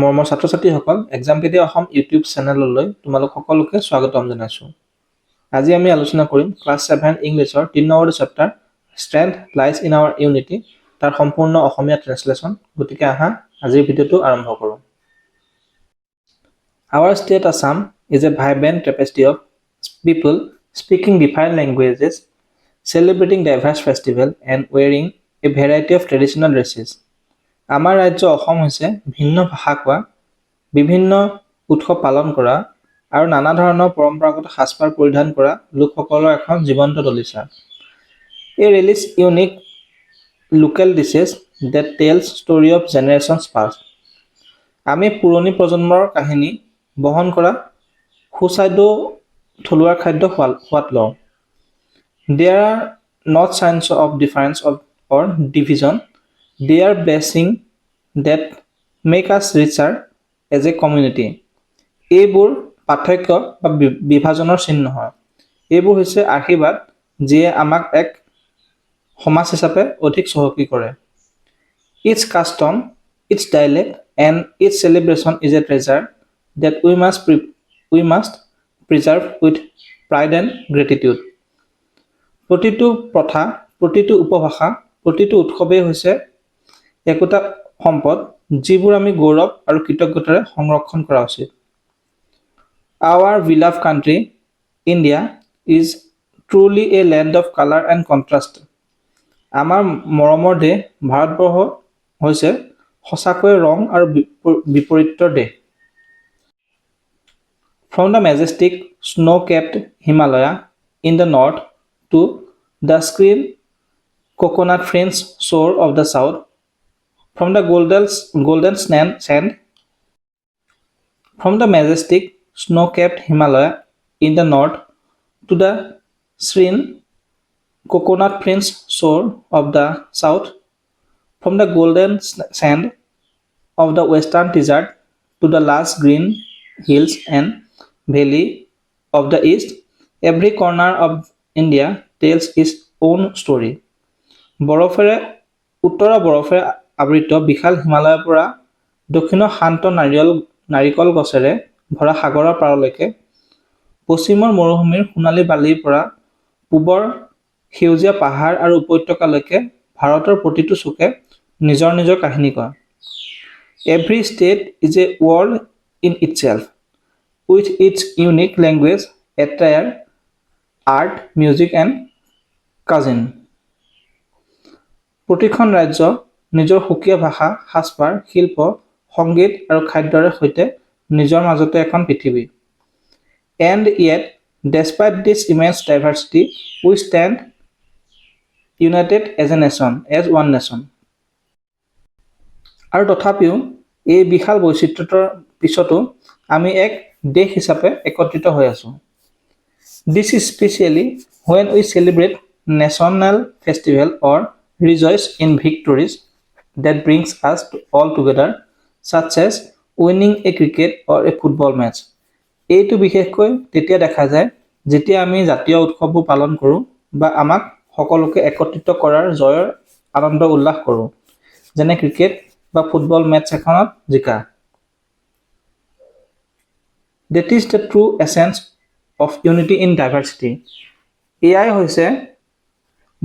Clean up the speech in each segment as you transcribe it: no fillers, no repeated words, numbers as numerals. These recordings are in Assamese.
মৰমৰ ছাত্ৰ-ছাত্ৰীসকল, এক্সামপেডিয়া অসম ইউটিউব চেনেললৈ তোমালোক সকলোকে স্বাগতম জনাইছোঁ। আজি আমি আলোচনা কৰিম ক্লাছ 7 ইংলিছৰ 3 number chapter strength lies in our unity তাৰ সম্পূৰ্ণ অসমীয়া ট্ৰেন্সলেশ্যন। গতিকে আহা আজিৰ ভিডিঅ'টো আৰম্ভ কৰোঁ। Our state Assam is a vibrant tapestry of people speaking different languages, celebrating diverse festivals and wearing a variety of traditional dresses. আমাৰ ৰাজ্য অসম হৈছে ভিন্ন ভাষা কোৱা, বিভিন্ন উৎসৱ পালন কৰা আৰু নানা ধৰণৰ পৰম্পৰাগত সাজপাৰ পৰিধান কৰা লোকসকলৰ এখন জীৱন্ত দলিচা। A relish unique local dishes that tells story of generations past. আমি পুৰণি প্ৰজন্মৰ কাহিনী বহন কৰা সুস্বাদু থলুৱা খাদ্য সোৱাদ লওঁ। There are not signs of difference or division. They are blessing that make us richer as a community. এইবোৰ পাৰ্থক্য বা বিভাজনৰ চিহ্ন নহয়। এইবোৰ হৈছে আশীৰ্বাদ যিয়ে আমাক এক সমাজ হিচাপে অধিক চহকী কৰে। Each custom, each dialect and each celebration is a treasure that we must preserve with pride and gratitude. প্ৰতিটো প্ৰথা, প্ৰতিটো উপভাষা, প্ৰতিটো উৎসৱেই হৈছে একোটা সম্পদ যিবোৰ আমি গৌৰৱ আৰু কৃতজ্ঞতাৰে সংৰক্ষণ কৰা উচিত। Our beloved country, India, is truly a land of color and contrast. আমাৰ মৰমৰ দেশ ভাৰতবৰ্ষ হৈছে সঁচাকৈ ৰং আৰু বিপৰীতৰ দেশ। From the majestic snow-capped Himalaya in the north to the serene coconut-fringed shore of the south, from the golden sand, from the majestic snow-capped Himalaya in the north to the serene coconut-fringed shore of the south, from the golden sand of the western desert to the lush green hills and valley of the east, every corner of India tells its own story. উত্তৰৰ বৰফেৰে আবৃত বিশাল হিমালয়ৰ পৰা দক্ষিণৰ শান্ত নাৰিকল গছেৰে ভৰা সাগৰৰ পাৰলৈকে, পশ্চিমৰ মৰুভূমিৰ সোণালী বালিৰ পৰা পূবৰ সেউজীয়া পাহাৰ আৰু উপত্যকালৈকে ভাৰতৰ প্ৰতিটো চুকে নিজৰ নিজৰ কাহিনী কয়। Every state is a world in itself, with its unique language, attire, art, music and cuisine. প্ৰতিখন ৰাজ্য নিজৰ সুকীয়া ভাষা, সাজপাৰ, শিল্প, সংগীত আৰু খাদ্যৰে সৈতে নিজৰ মাজতে এখন পৃথিৱী। And yet, despite this immense diversity, we stand united as one nation. আৰু তথাপিও এই বিশাল বৈচিত্ৰ্যৰ পিছতো আমি এক দেশ হিচাপে একত্ৰিত হৈ আছো। This is especially when we celebrate national festival or rejoice in victories that brings us all together, such as winning a cricket or a football match. এইটো বিশেষকৈ তেতিয়া দেখা যায় যেতিয়া আমি জাতীয় উৎসৱবোৰ পালন কৰোঁ বা আমাক সকলোকে একত্ৰিত কৰাৰ জয়ৰ আনন্দ উল্লাস কৰোঁ, যেনে ক্ৰিকেট বা ফুটবল মেটচ এখনত জিকা। That is the true essence of unity in diversity. এয়াই হৈছে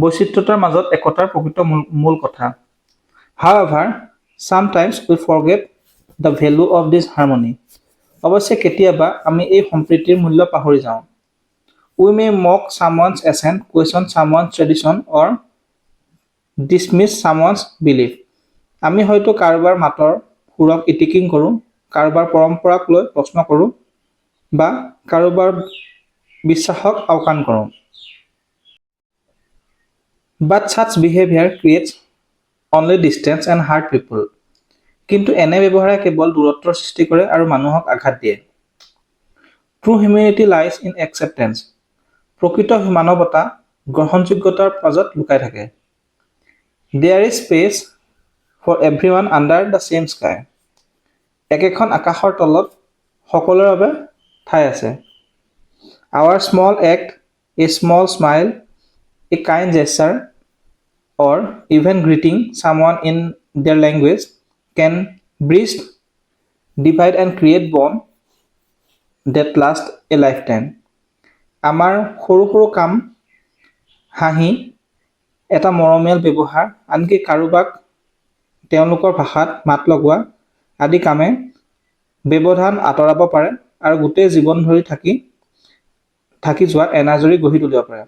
বৈচিত্ৰতাৰ মাজত একতাৰ প্ৰকৃত মূল কথা। However, sometimes we forget the value of this harmony. অৱশ্যে কেতিয়াবা আমি এই সম্প্ৰীতিৰ মূল্য পাহৰি যাওঁ। We may mock someone's accent, question someone's tradition or dismiss someone's belief. আমি হয়তো কাৰোবাৰ মাতৰ সুৰক ইটিকিং কৰোঁ, কাৰোবাৰ পৰম্পৰাক লৈ প্ৰশ্ন কৰোঁ বা কাৰোবাৰ বিশ্বাসক আওকাণ কৰোঁ। But such behavior creates only distance and hurt people. কিন্তু এনে ব্যৱহাৰে কেৱল দূৰত্বৰ সৃষ্টি কৰে আৰু মানুহক আঘাত দিয়ে। True humanity lies in acceptance. প্ৰকৃত মানৱতা গ্ৰহণযোগ্যতাৰ মাজত লুকাই থাকে। There is space for everyone under the same sky. একেখন আকাশৰ তলত সকলোৰে বাবে ঠাই আছে। Our small act, a small smile, a kind gesture, or even greeting someone in their language can bridge divide and create bond that last a lifetime. আমাৰ সৰু সৰু কাম, হাঁহি, এটা মৰমীয়াল ব্যৱহাৰ, আনকি কাৰোবাক তেওঁলোকৰ ভাষাত মাত লগোৱা আদি কামে ব্যৱধান আঁতৰাব পাৰে আৰু গোটেই জীৱন ধৰি থাকি যোৱা এনাজৰী গঢ়ি তুলিব পাৰে।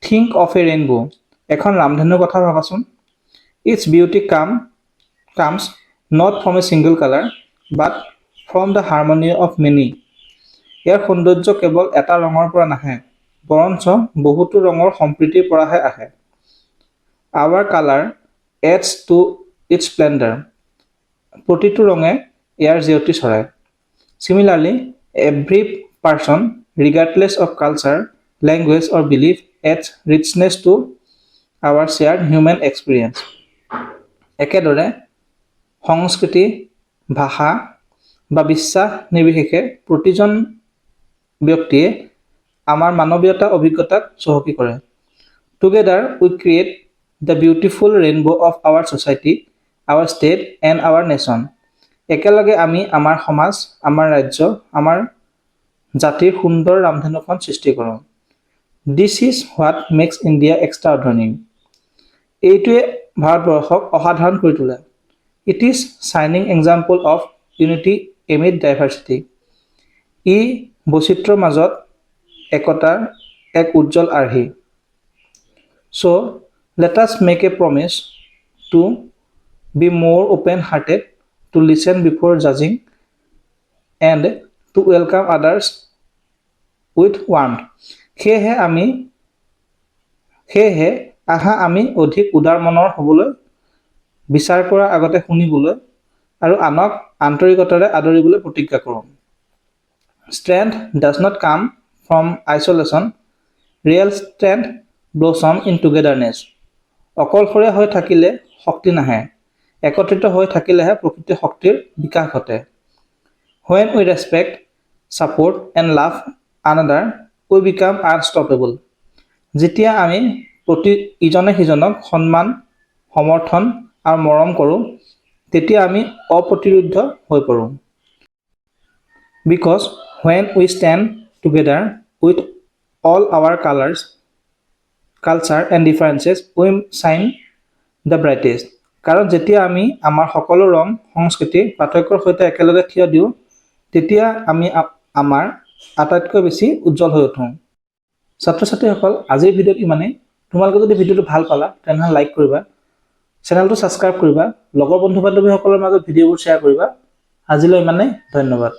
Think of a rainbow. এখন ৰামধেনুৰ কথা ভাবাচোন। Its beauty comes not from a single color, but from the harmony of many. ইয়াৰ সৌন্দৰ্য কেৱল এটা ৰঙৰ পৰা নাহে, বৰঞ্চ বহুতো ৰঙৰ সম্প্ৰীতিৰ পৰাহে আহে। Our color adds to its splendor. প্ৰতিটো ৰঙে ইয়াৰ জেউতি চৰায়। Similarly, every person, regardless of culture, language, or belief, adds richness to our shared human experience. একেদৰে সংস্কৃতি, ভাষা বা বিশ্বাস নিৰ্বিশেষে প্ৰতিজন ব্যক্তিয়ে আমাৰ মানৱীয়তা অভিজ্ঞতাক চহকী কৰে। Together, we create the beautiful rainbow of our society, our state, and our nation. একেলগে আমি আমাৰ সমাজ, আমাৰ ৰাজ্য, আমাৰ জাতিৰ সুন্দৰ ৰামধেনুখন সৃষ্টি কৰোঁ। This is what makes India extraordinary. এইটোৱে ভাৰতবৰ্ষক অসাধাৰণ কৰি তোলে। It is shining example of unity amid diversity. ই বৈচিত্ৰ্যৰ মাজত একতাৰ এক উজ্জ্বল আৰ্হি। So, let us make a promise to be more open-hearted, to listen before judging, and to welcome others with warmth. সেয়েহে আহা আমি অধিক উদাৰ মনৰ হ'বলৈ, বিচাৰ কৰাৰ আগতে শুনিবলৈ আৰু আনক আন্তৰিকতাৰে আদৰিবলৈ প্ৰতিজ্ঞা কৰোঁ। Strength does not come from isolation. Real strength blossoms in togetherness. অকলশৰীয়া হৈ থাকিলে শক্তি নাহে, একত্ৰিত হৈ থাকিলেহে প্ৰকৃত শক্তিৰ বিকাশ ঘটে। When we respect, support, and love another, we become unstoppable. যেতিয়া আমি ইজনে সিজনক সন্মান, সমৰ্থন আৰু মৰম কৰোঁ, তেতিয়া আমি অপ্ৰতিৰোধ্য হৈ পৰোঁ। Because when we stand together with all our colors, culture, and differences, we shine the brightest. কাৰণ যেতিয়া আমি আমাৰ সকলো ৰং, সংস্কৃতি, পাৰ্থক্যৰ সৈতে একেলগে থিয় দিওঁ, তেতিয়া আমি আমাৰ আটাইতকৈ বেছি উজ্জ্বল হৈ উঠোঁ। ছাত্ৰ-ছাত্ৰীসকল, আজিৰ ভিডিঅ'ত ইমানেই। তোমালোকে যদি ভিডিঅ'টো ভাল পালা, তেনেহ'লে লাইক কৰিবা, চেনেলটো ছাবস্ক্ৰাইব কৰিবা, লগৰ বন্ধু-বান্ধৱীসকলৰ মাজত ভিডিঅ'বোৰ শ্বেয়াৰ কৰিবা। আজিলৈ ইমানেই, ধন্যবাদ।